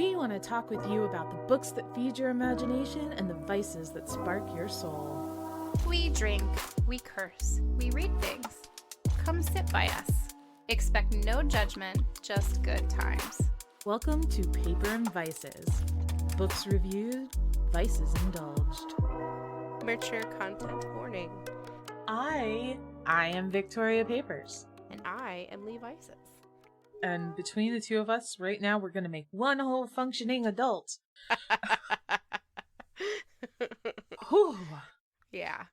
We want to talk with you about the books that feed your imagination and the vices that spark your soul. We drink, we curse, we read things. Come sit by us. Expect no judgment, just good times. Welcome to Paper and Vices. Books reviewed, vices indulged. Mature content warning. I am Victoria Papers. And I am Lee Vices. And between the two of us, right now, we're going to make one whole functioning adult. Whew. Yeah.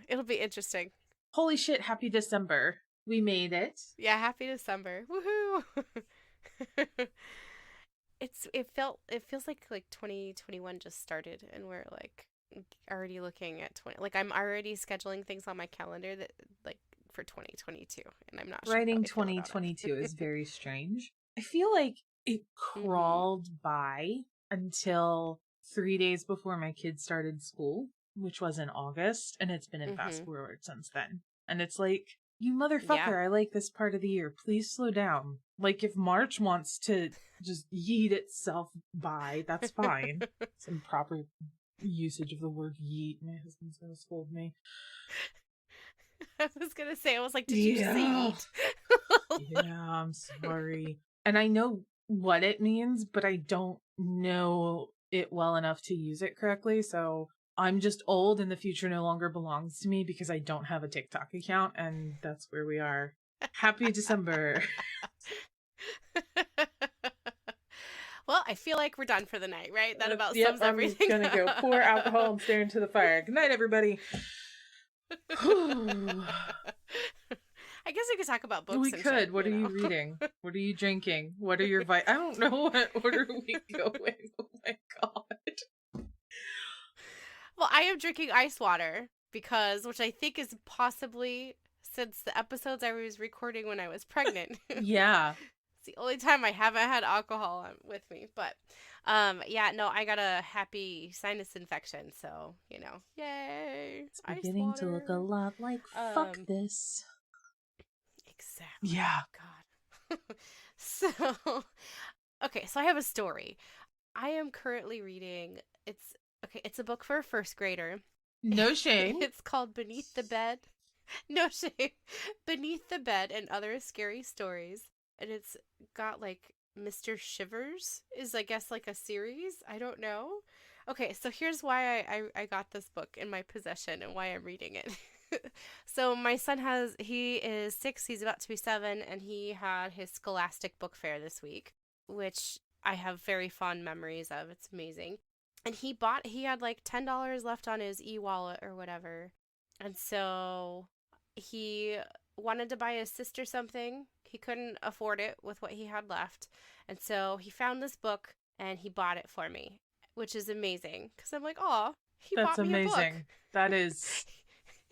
It'll be interesting. Holy shit, happy December. We made it. Yeah, happy December. Woohoo! It feels like 2021 just started and we're like already looking at 20. Like I'm already scheduling things on my calendar that like for 2022 and I'm not sure Writing 2022 is very strange. I feel like it crawled by until 3 days before my kids started school, which was in August, and it's been in fast forward since then. And it's like, you motherfucker, I like this part of the year. Please slow down. Like, if March wants to just yeet itself by, that's fine. Some proper usage of the word yeet. My husband's gonna scold me. I was gonna say, I was like, did you just say yeet? Yeah, I'm sorry. And I know what it means, but I don't know it well enough to use it correctly, so I'm just old and the future no longer belongs to me because I don't have a TikTok account, and that's where we are. Happy December. Well, I feel like we're done for the night, right? That about sums everything I'm gonna go pour alcohol and stare into the fire. Good night, everybody. I guess we could talk about books. We could. Shit, what are you reading? What are you drinking? What are your I don't know what order we go in. Oh my god. Well, I am drinking ice water because, which I think is possibly since the episodes I was recording when I was pregnant. Yeah. It's the only time I haven't had alcohol with me. But, I got a happy sinus infection. So, yay. It's beginning to look a lot like fuck this. Exactly. Yeah. God. So I have a story. I am currently reading, it's a book for a first grader. No shame. It's called Beneath the Bed. No shame. Beneath the Bed and Other Scary Stories. And it's got like Mr. Shivers is, I guess, like a series. I don't know. Okay, so here's why I got this book in my possession and why I'm reading it. So my son he is 6, he's about to be 7, and he had his Scholastic Book Fair this week, which I have very fond memories of. It's amazing. And he had like $10 left on his e-wallet or whatever. And so he wanted to buy his sister something. He couldn't afford it with what he had left. And so he found this book and he bought it for me, which is amazing. Because I'm like, oh, he bought me a book. That's amazing. That is...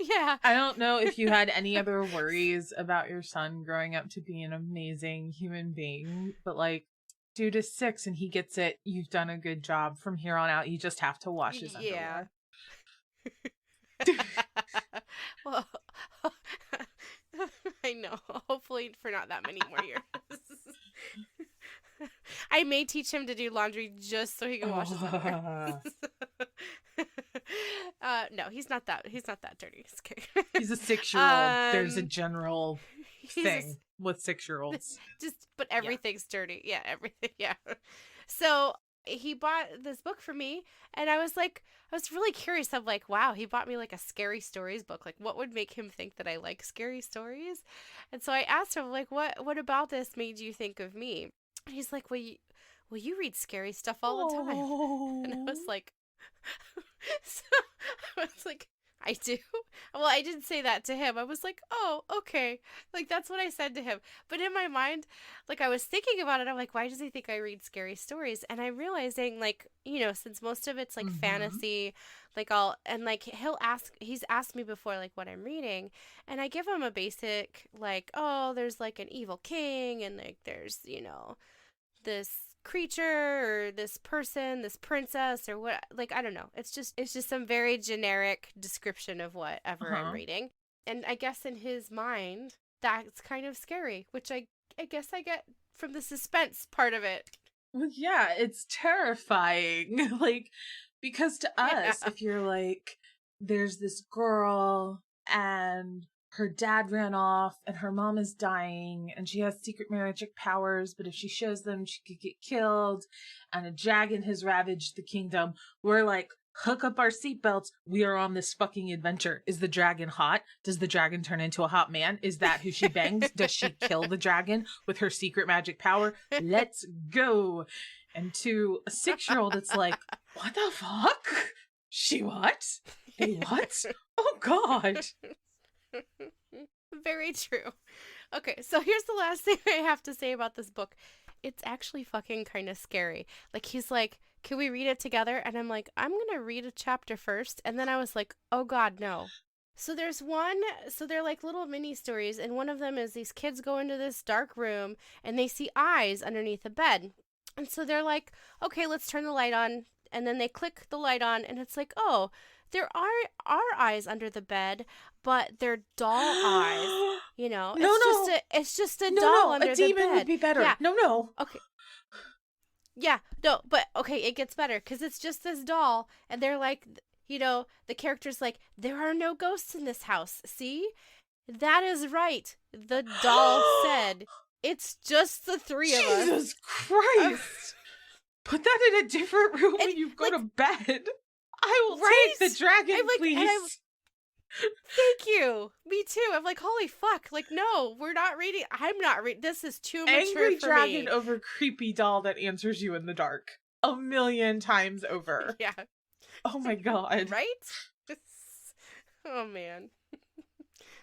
Yeah. I don't know if you had any other worries about your son growing up to be an amazing human being, but like, dude is 6 and he gets it. You've done a good job. From here on out, you just have to wash his underwear. Well, I know. Hopefully for not that many more years. I may teach him to do laundry just so he can wash his underwear. No, he's not that dirty. He's a 6-year-old. There's a general thing with 6-year-olds. But everything's dirty. Yeah, everything. Yeah. So he bought this book for me, and I was really curious of like, wow, he bought me like a scary stories book. Like, what would make him think that I like scary stories? And so I asked him, like, what about this made you think of me? And he's like, well, you read scary stuff all the time. And I was like, I do? Well, I didn't say that to him. I was like, oh, okay. Like, that's what I said to him. But in my mind, like, I was thinking about it. I'm like, why does he think I read scary stories? And I'm realizing, like, since most of it's, like, fantasy, like, he's asked me before, like, what I'm reading. And I give him a basic, like, oh, there's, like, an evil king. And, like, there's, this creature or this person, this princess or what, like, I don't know. It's just some very generic description of whatever I'm reading. And I guess in his mind, that's kind of scary, which I guess I get from the suspense part of it. Well, yeah, it's terrifying. Like, because to Yeah. us, if you're like, there's this girl and her dad ran off and her mom is dying and she has secret magic powers, but if she shows them, she could get killed and a dragon has ravaged the kingdom, we're like, hook up our seatbelts. We are on this fucking adventure. Is the dragon hot? Does the dragon turn into a hot man? Is that who she bangs? Does she kill the dragon with her secret magic power? Let's go. And to a 6-year-old, it's like, what the fuck? She what? They what? Oh God. Very true. Okay, so here's the last thing I have to say about this book. It's actually fucking kind of scary. Like, he's like, can we read it together? And I'm like, I'm going to read a chapter first. And then I was like, oh God, no. So there's one, so they're like little mini stories. And one of them is these kids go into this dark room and they see eyes underneath the bed. And so they're like, okay, let's turn the light on. And then they click the light on and it's like, oh, there are eyes under the bed, but they're doll eyes. You know, it's just a doll under the bed. A demon would be better. Yeah. No. Okay. Yeah, no, but okay, it gets better because it's just this doll, and they're like, you know, the character's like, there are no ghosts in this house. See? That is right. The doll said, it's just the three of us. Jesus Christ. Put that in a different room when you go to bed. I will take the dragon, please. Thank you. Me too. I'm like, holy fuck. Like, no, we're not reading. I'm not reading. This is too mature Angry for dragon me. over creepy doll that answers you in the dark. 1,000,000 times over. Yeah. Oh my God. Right? Oh man.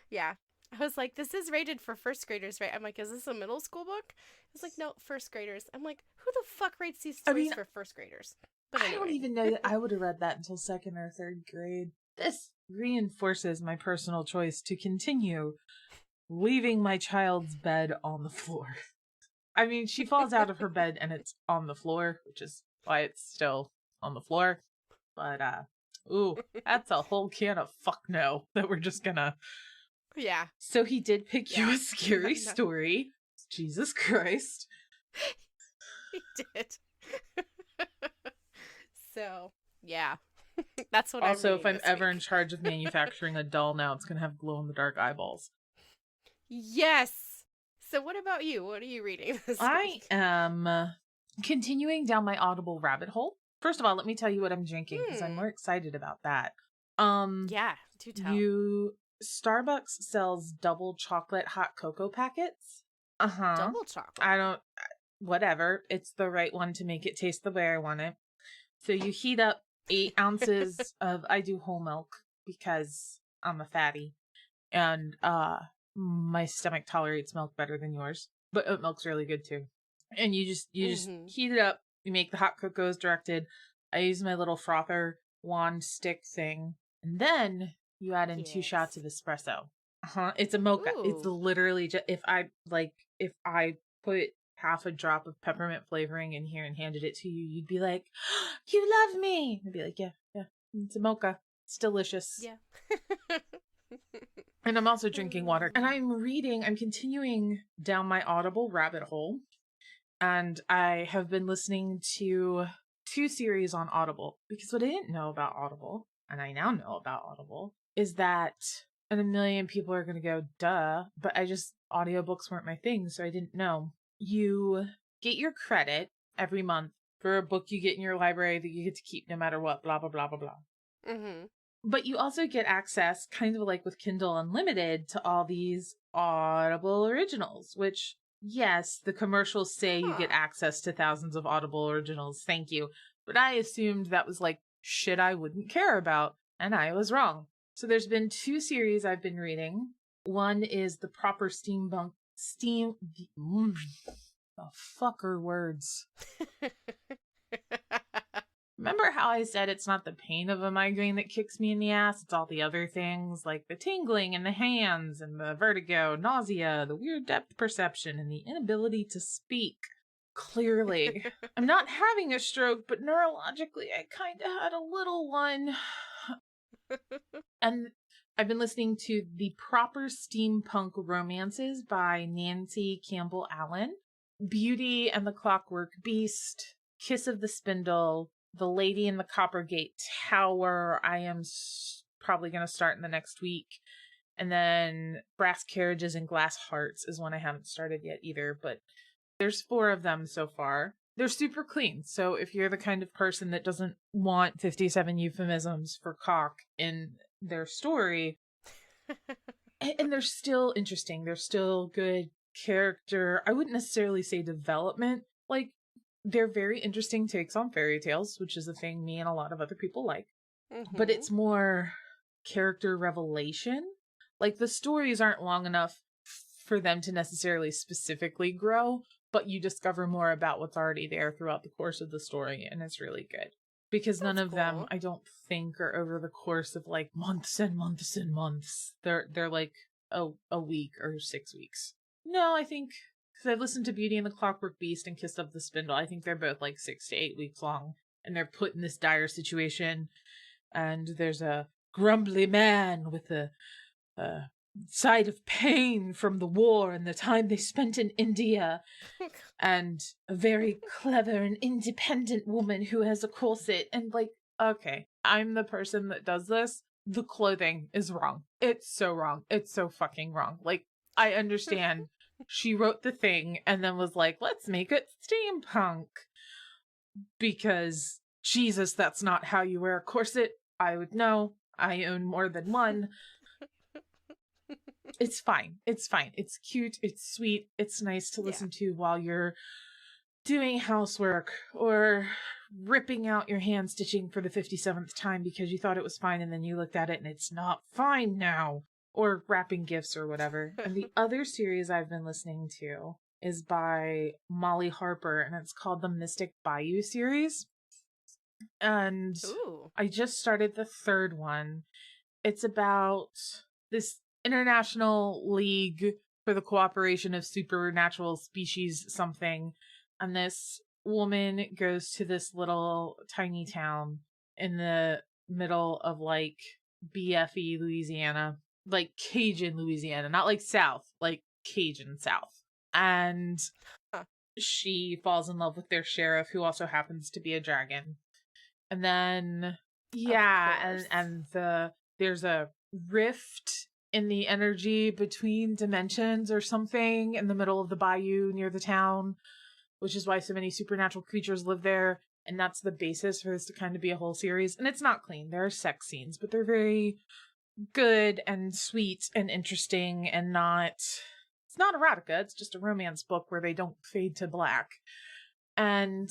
Yeah. I was like, this is rated for first graders, right? I'm like, is this a middle school book? It's like, no, first graders. I'm like, who the fuck rates these stories for first graders? But anyway. I don't even know that I would have read that until 2nd or 3rd grade. This reinforces my personal choice to continue leaving my child's bed on the floor. I mean, she falls out of her bed and it's on the floor, which is why it's still on the floor. But, ooh, that's a whole can of fuck no that we're just gonna... Yeah. So he did pick you a scary story. Jesus Christ. He did. So, yeah. That's what also, if I'm ever in charge of manufacturing a doll now, it's going to have glow-in-the-dark eyeballs. Yes. So what about you? What are you reading this week? I am continuing down my Audible rabbit hole. First of all, let me tell you what I'm drinking, because I'm more excited about that. Yeah, do tell. Starbucks sells double chocolate hot cocoa packets. Double chocolate? Whatever. It's the right one to make it taste the way I want it. So you heat up 8 ounces of, I do whole milk because I'm a fatty and my stomach tolerates milk better than yours, but oat milk's really good too. And you just heat it up. You make the hot cocoa as directed. I use my little frother wand stick thing, and then you add in 2 shots of espresso. It's a mocha. Ooh. It's literally just, if I put half a drop of peppermint flavoring in here and handed it to you, you'd be like, oh, you love me. I'd be like, yeah, it's a mocha. It's delicious. Yeah. And I'm also drinking water. And I'm continuing down my Audible rabbit hole. And I have been listening to 2 series on Audible, because what I didn't know about Audible, and I now know about Audible, is that, and 1,000,000 people are going to go, duh, but audiobooks weren't my thing, so I didn't know. You get your credit every month for a book you get in your library that you get to keep no matter what, blah, blah, blah, blah, blah. Mm-hmm. But you also get access, kind of like with Kindle Unlimited, to all these Audible originals, which, yes, the commercials say you get access to thousands of Audible originals. Thank you. But I assumed that was like shit I wouldn't care about, and I was wrong. So there's been 2 series I've been reading. One is the proper Steampunk. The fucker words. Remember how I said it's not the pain of a migraine that kicks me in the ass? It's all the other things, like the tingling in the hands and the vertigo, nausea, the weird depth perception, and the inability to speak clearly. I'm not having a stroke, but neurologically I kind of had a little one. And I've been listening to The Proper Steampunk Romances by Nancy Campbell Allen. Beauty and the Clockwork Beast, Kiss of the Spindle, The Lady in the Coppergate Tower. I am probably going to start in the next week. And then Brass Carriages and Glass Hearts is one I haven't started yet either, but there's 4 of them so far. They're super clean. So if you're the kind of person that doesn't want 57 euphemisms for cock in their story, and they're still interesting, they're still good character. I wouldn't necessarily say development. Like, they're very interesting takes on fairy tales, which is a thing me and a lot of other people like. But it's more character revelation. Like, the stories aren't long enough for them to necessarily specifically grow, but you discover more about what's already there throughout the course of the story, and it's really good. Because none of them, I don't think, are over the course of like months and months and months. They're like a week or 6 weeks. No, I think, because I've listened to Beauty and the Clockwork Beast and Kiss of the Spindle, I think they're both like 6 to 8 weeks long, and they're put in this dire situation, and there's a grumbly man with a side of pain from the war and the time they spent in India, and a very clever and independent woman who has a corset, and like, okay, I'm the person that does this. The clothing is wrong. It's so wrong. It's so fucking wrong. Like, I understand she wrote the thing and then was like, let's make it steampunk. Because, Jesus, that's not how you wear a corset. I would know. I own more than one. It's fine. It's fine. It's cute. It's sweet. It's nice to listen to while you're doing housework or ripping out your hand stitching for the 57th time because you thought it was fine and then you looked at it and it's not fine now. Or wrapping gifts or whatever. And the other series I've been listening to is by Molly Harper, and it's called the Mystic Bayou series. And I just started the 3rd one. It's about this international league for the cooperation of supernatural species something. And this woman goes to this little tiny town in the middle of like BFE Louisiana. Like Cajun Louisiana, not like South, like Cajun South. And she falls in love with their sheriff, who also happens to be a dragon. And then, there's a rift in the energy between dimensions or something in the middle of the bayou near the town, which is why so many supernatural creatures live there. And that's the basis for this to kind of be a whole series. And it's not clean. There are sex scenes, but they're very good and sweet and interesting, and it's not erotica, it's just a romance book where they don't fade to black. And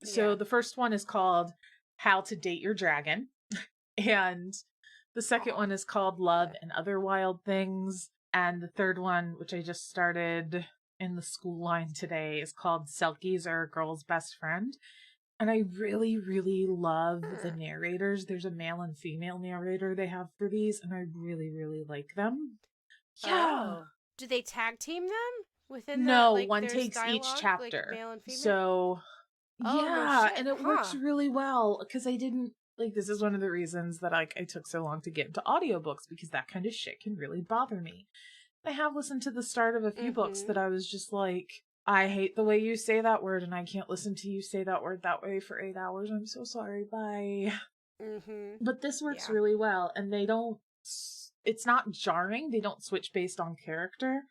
so the first one is called How to Date Your Dragon, and the second one is called Love and Other Wild Things, and the third one, which I just started in the school line today, is called Selkies Are a Girl's Best Friend. And I really, really love the narrators. There's a male and female narrator they have for these, and I really, really like them. Yeah. Oh. Do they tag team them within No, like, one takes dialogue, each chapter. Like male and female? So, no shit. and it works really well, because I didn't, like, this is one of the reasons that I took so long to get into audiobooks, because that kind of shit can really bother me. I have listened to the start of a few books that I was just like, I hate the way you say that word, and I can't listen to you say that word that way for 8 hours. I'm so sorry. Bye. But this works really well, and it's not jarring. They don't switch based on character.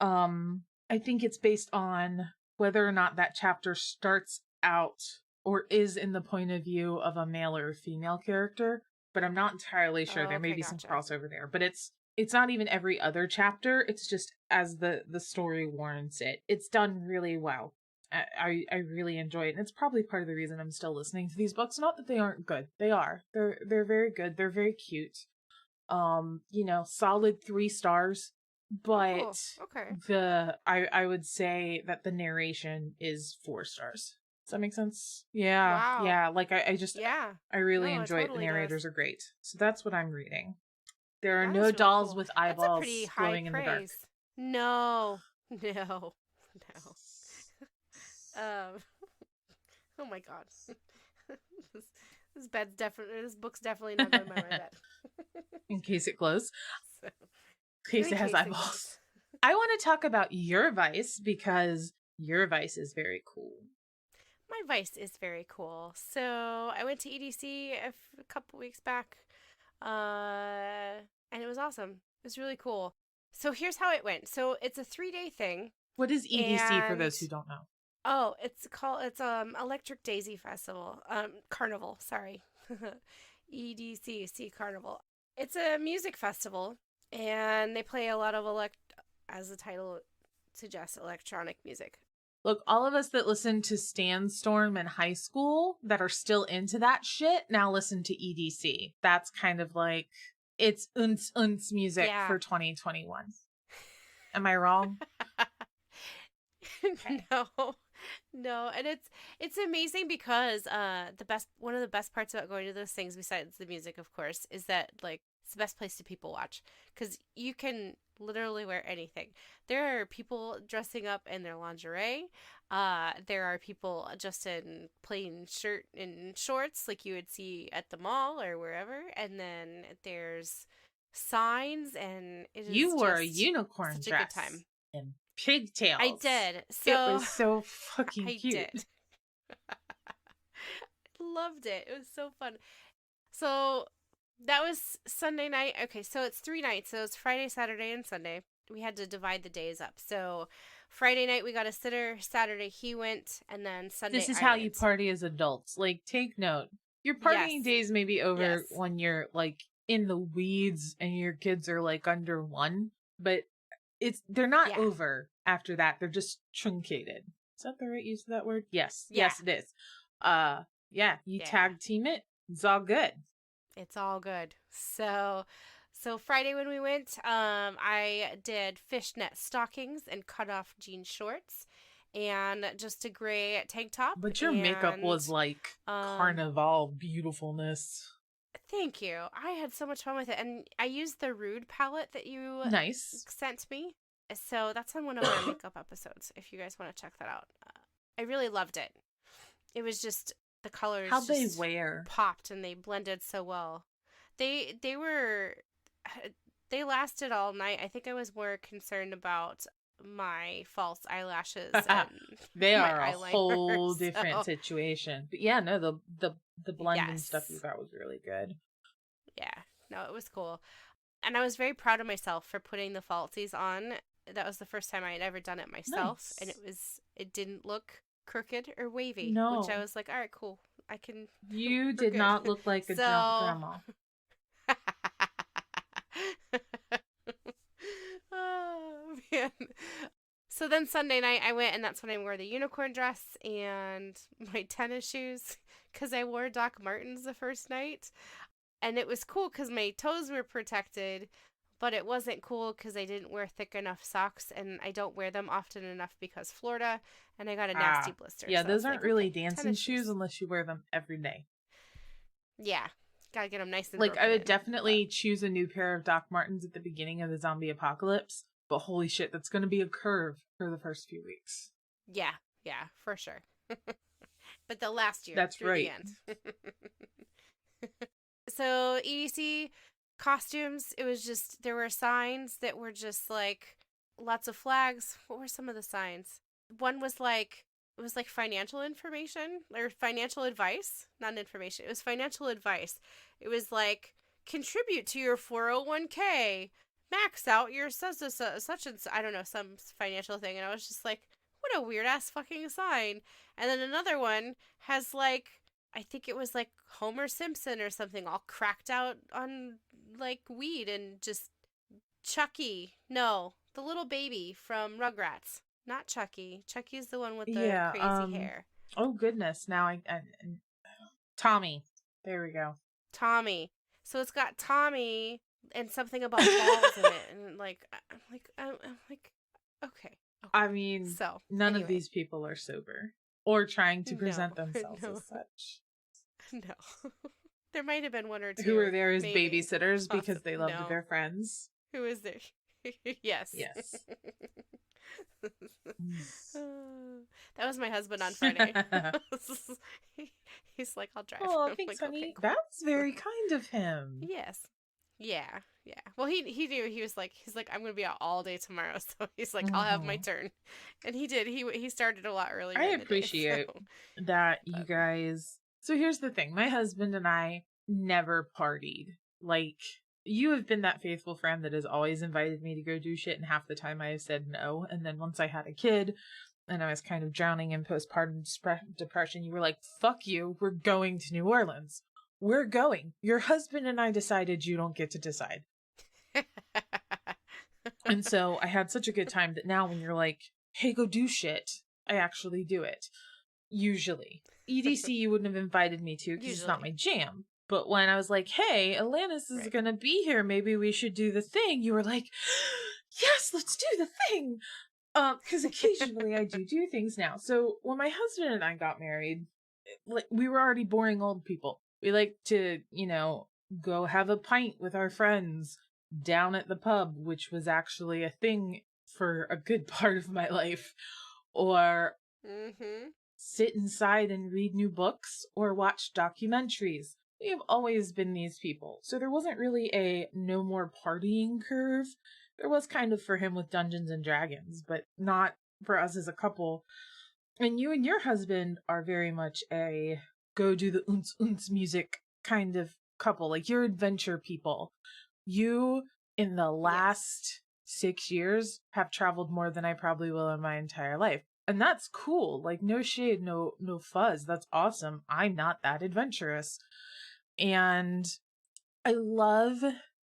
I think it's based on whether or not that chapter starts out or is in the point of view of a male or a female character, but I'm not entirely sure. There may be some crossover there, but it's not even every other chapter. It's just as the story warrants it. It's done really well. I really enjoy it. And it's probably part of the reason I'm still listening to these books. Not that they aren't good. They are. They're very good. They're very cute. Solid 3 stars. But I would say that the narration is 4 stars. Does that make sense? Yeah. Wow. Yeah. Like I really enjoy it. The narrators are great. So that's what I'm reading. There are no really dolls with eyeballs glowing in the dark. No. Oh my god. This book's definitely not going by my bed. In case it glows. In case it has eyeballs. I want to talk about your vice, because Your vice is very cool. My vice is very cool. So I went to EDC a couple weeks back, and it was awesome. It was really cool. So here's how it went. So it's a 3-day thing. What is EDC for And those who don't know? oh, it's Electric Daisy Festival. Carnival, sorry. EDC Carnival. It's a music festival, and they play a lot of as the title suggests, electronic music. Look, all of us that listened to Sandstorm in high school that are still into that shit now listen to EDC. That's kind of like, it's unce music for 2021. Am I wrong? No, and it's amazing because one of the best parts about going to those things, besides the music, of course, is that like it's the best place to people watch because you can literally wear anything. There are people dressing up in their lingerie. There are people just in plain shirt and shorts like you would see at the mall or wherever, and then there's signs, and it is you wore a unicorn such dress a good time. And pigtails. I did. So it was so fucking cute. I did. Loved it. It was so fun. So that was Sunday night. Okay, so it's 3 nights. So it's Friday, Saturday, and Sunday. We had to divide the days up. So Friday night we got a sitter. Saturday he went, and then Sunday This is I how went. you party as adults. Like, take note. Your partying days may be over when you're like in the weeds and your kids are like under 1, but they're not over after that. They're just truncated. Is that the right use of that word? Yes. Yeah. Yes, it is. You tag team it. It's all good. It's all good. So Friday when we went, I did fishnet stockings and cut off jean shorts and just a gray tank top. But your makeup was like carnival beautifulness. Thank you. I had so much fun with it. And I used the Rude palette that you sent me. So that's on one of our makeup episodes, if you guys want to check that out. I really loved it. It was just, the colors How'd they wear? Popped, and they blended so well. They lasted all night. I think I was more concerned about my false eyelashes. And they are a whole different situation. But yeah, no, the blend and stuff you got was really good. Yeah, no, it was cool. And I was very proud of myself for putting the falsies on. That was the first time I had ever done it myself. Nice. And it didn't look crooked or wavy. No. Which I was like, all right, cool. I can. You did not look like a drunk grandma. Oh, man. So then Sunday night I went, and that's when I wore the unicorn dress and my tennis shoes because I wore Doc Martens the first night. And it was cool because my toes were protected, but it wasn't cool because I didn't wear thick enough socks, and I don't wear them often enough because Florida, and I got a nasty blister. Yeah, so those aren't really dancing shoes unless you wear them every day. Yeah, gotta get them nice and like I would definitely choose a new pair of Doc Martens at the beginning of the zombie apocalypse, but holy shit, that's going to be a curve for the first few weeks. Yeah, for sure. But they'll last you. That's right. The end. So EDC costumes, it was just, there were signs that were just like lots of flags. What were some of the signs? One was like, it was like financial information or financial advice, not information. It was financial advice. It was like, contribute to your 401k, max out your such and I don't know, some financial thing. And I was just like, what a weird ass fucking sign. And then another one has like, I think it was like Homer Simpson or something all cracked out on like weed, and just Chucky. No, the little baby from Rugrats. Not Chucky. Chucky's the one with the crazy hair. Oh goodness. Now I Tommy. There we go. Tommy. So it's got Tommy and something about balls in it, and I'm like, okay. I mean, so none of these people are sober or trying to present themselves as such. No. There might have been one or two who were there as babysitters because they loved their friends. Who was there? Yes. That was my husband on Friday. He's like, I'll drive. Oh, thanks, honey. Okay, cool. That's very kind of him. Yes. Yeah, yeah. Well, he knew. He's like I'm gonna be out all day tomorrow, so he's like I'll have my Hmm. turn, and he did. He started a lot earlier I in the day, so. appreciate that you But guys. So here's the thing. My husband and I never partied. Like, you have been that faithful friend that has always invited me to go do shit, and half the time I have said no. And then once I had a kid and I was kind of drowning in postpartum depression, you were like, fuck you, we're going to New Orleans. We're going. Your husband and I decided you don't get to decide. And so I had such a good time that now when you're like, hey, go do shit, I actually do it. Usually. EDC you wouldn't have invited me to because it's not my usually, jam. But when I was like, hey, Alanis is right. going to be here, maybe we should do the thing, you were like, yes, let's do the thing. Because occasionally I do things now. So when my husband and I got married, like, we were already boring old people. We like to, go have a pint with our friends down at the pub, which was actually a thing for a good part of my life, or Mm-hmm. sit inside and read new books or watch documentaries. We have always been these people. So there wasn't really a no more partying curve. There was kind of for him with Dungeons and Dragons, but not for us as a couple. And you and your husband are very much a go do the oons oons music kind of couple. Like, you're adventure people. You, in the Yes. last 6 years, have traveled more than I probably will in my entire life. And that's cool. Like, no shade, no fuzz. That's awesome. I'm not that adventurous. And I love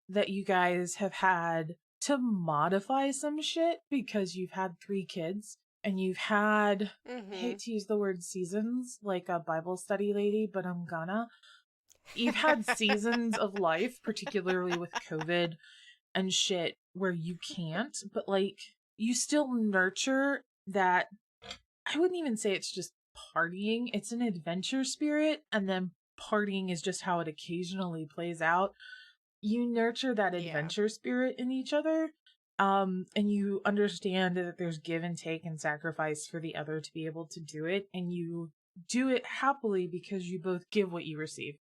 that you guys have had to modify some shit because you've had 3 kids and you've had, I Mm-hmm. hate to use the word seasons like a Bible study lady, but I'm gonna. You've had seasons of life, particularly with COVID and shit, where you can't, but like, you still nurture that. I wouldn't even say it's just partying, it's an adventure spirit, and then partying is just how it occasionally plays out. You nurture that Yeah. adventure spirit in each other, and you understand that there's give and take and sacrifice for the other to be able to do it, and you do it happily because you both give what you receive.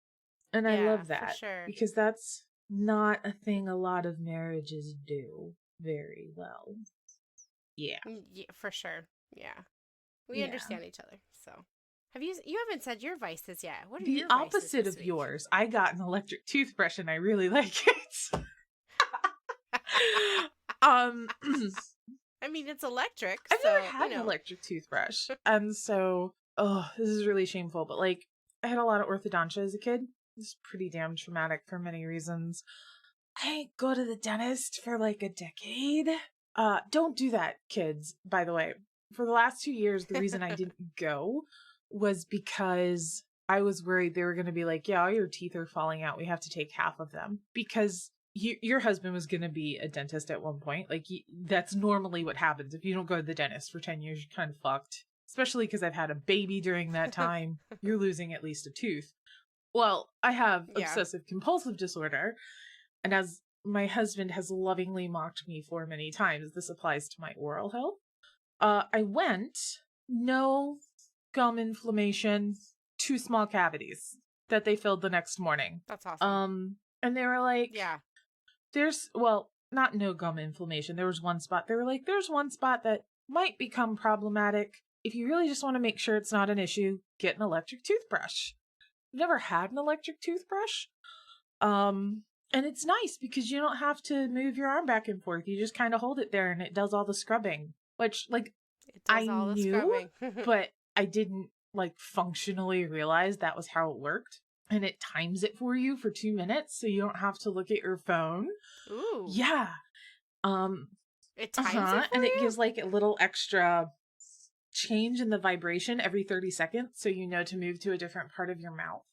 And I Yeah, love for that sure. because that's not a thing a lot of marriages do very well. Yeah. Yeah, for sure. Yeah. We Yeah. understand each other. So, you haven't said your vices yet. What are The your vices opposite this of week? yours, I got an electric toothbrush and I really like it. um I mean, it's electric, I've never so, had an electric toothbrush. And so, oh, this is really shameful, but like, I had a lot of orthodontia as a kid. It's pretty damn traumatic for many reasons. I didn't go to the dentist for like a decade. Don't do that, kids, by the way. For the last 2 years, the reason I didn't go was because I was worried they were going to be like, yeah, all your teeth are falling out. We have to take half of them. Because your husband was going to be a dentist at one point. Like, that's normally what happens. If you don't go to the dentist for 10 years, you're kind of fucked. Especially because I've had a baby during that time. You're losing at least a tooth. Well, I have Yeah. obsessive compulsive disorder. And as my husband has lovingly mocked me for many times, this applies to my oral health. I went, no gum inflammation, 2 small cavities that they filled the next morning. That's awesome. And they were like, Yeah. well, not no gum inflammation. There was one spot. They were like, there's one spot that might become problematic. If you really just want to make sure it's not an issue, get an electric toothbrush. I've never had an electric toothbrush. And it's nice because you don't have to move your arm back and forth. You just kind of hold it there and it does all the scrubbing, which, like, It I does all the knew, scrubbing. but I didn't, like, functionally realize that was how it worked. And it times it for you for 2 minutes so you don't have to look at your phone. Ooh. Yeah. Um, It times it for and it you? gives, like, a little extra change in the vibration every 30 seconds so you know to move to a different part of your mouth.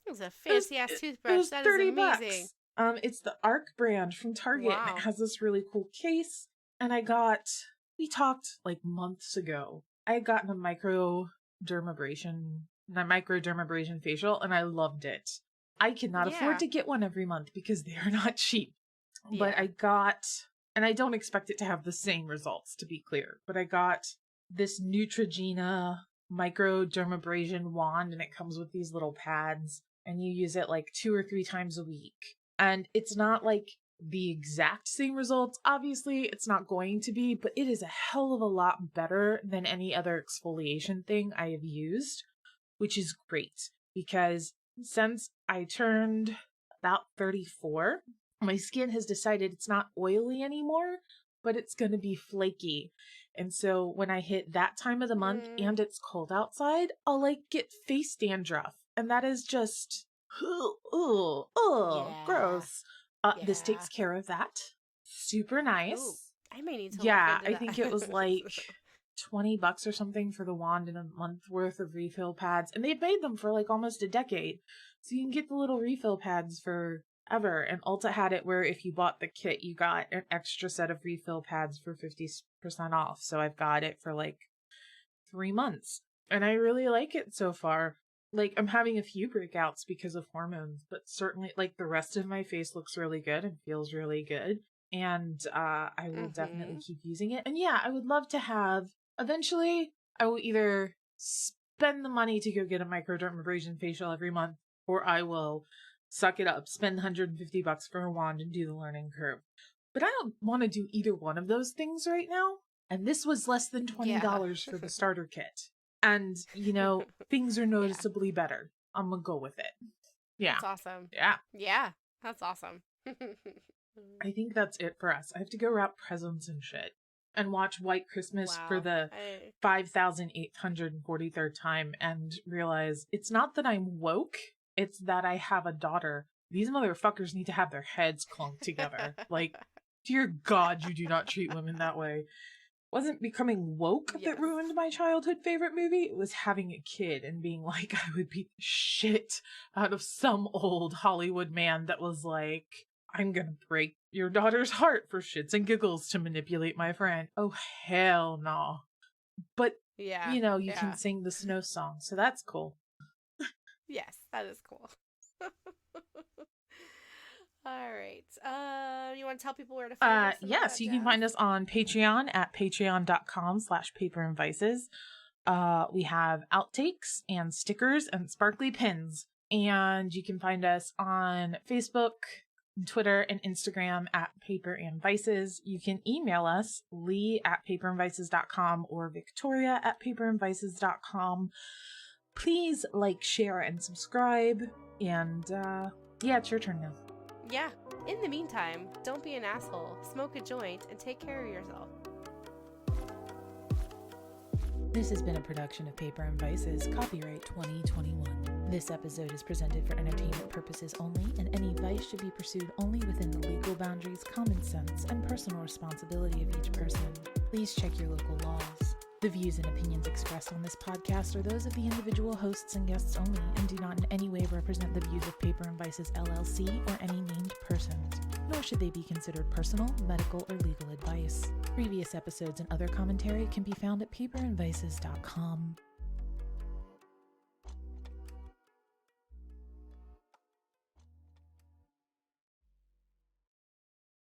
It's a It was, fancy ass it toothbrush. was That is amazing. $30. It's the Arc brand from Target, and it Wow. has this really cool case. And we talked like months ago. I had gotten a microdermabrasion facial, and I loved it. I cannot afford Yeah. to get one every month because they are not cheap. But Yeah. and I don't expect it to have the same results, to be clear, but I got this Neutrogena microdermabrasion wand, and it comes with these little pads, and you use it like 2 or 3 times a week. And it's not like the exact same results. Obviously, it's not going to be, but it is a hell of a lot better than any other exfoliation thing I have used, which is great because since I turned about 34, my skin has decided it's not oily anymore, but it's going to be flaky. And so when I hit that time of the month and it's cold outside, I'll like get face dandruff. And that is just, Yeah. gross. This Yeah. takes care of that. Super Ooh, nice. I may need to look Yeah, into I that. think it was like $20 or something for the wand and a month worth of refill pads. And they've made them for like almost a decade. So you can get the little refill pads forever. And Ulta had it where if you bought the kit, you got an extra set of refill pads for 50% off. So I've got it for like 3 months. And I really like it so far. Like, I'm having a few breakouts because of hormones, but certainly, like, the rest of my face looks really good and feels really good. And I will definitely keep using it. And yeah, I would love to have, eventually, I will either spend the money to go get a microdermabrasion facial every month, or I will suck it up, spend $150 for a wand and do the learning curve. But I don't want to do either one of those things right now. And this was less than $20 Yeah. for the starter kit. And, things are noticeably better. I'm gonna go with it. Yeah. That's awesome. Yeah. Yeah, that's awesome. I think that's it for us. I have to go wrap presents and shit. And watch White Christmas for Wow. the 5,843rd time and realize it's not that I'm woke, it's that I have a daughter. These motherfuckers need to have their heads clunked together. Like, dear God, you do not treat women that way. Wasn't becoming woke that ruined my childhood favorite movie. It was having a kid and being like, I would beat the shit out of some old Hollywood man that was like, I'm gonna break your daughter's heart for shits and giggles to manipulate my friend. Oh, hell no. But, you can sing the snow song, so that's cool. Yes, that is cool. All right. You want to tell people where to find us? Yes, you can find us on Patreon at patreon.com/paperandvices. We have outtakes and stickers and sparkly pins. And you can find us on Facebook, Twitter, and Instagram at Paper and Vices. You can email us, lee@paperandvices.com or victoria@paperandvices.com. Please like, share, and subscribe. And it's your turn now. Yeah. In the meantime, don't be an asshole, smoke a joint, and take care of yourself. This has been a production of Paper and Vices, copyright 2021. This episode is presented for entertainment purposes only, and any vice should be pursued only within the legal boundaries, common sense, and personal responsibility of each person. Please check your local laws. The views and opinions expressed on this podcast are those of the individual hosts and guests only, and do not in any way represent the views of Paper and Vices LLC or any named persons, nor should they be considered personal, medical, or legal advice. Previous episodes and other commentary can be found at paperandvices.com.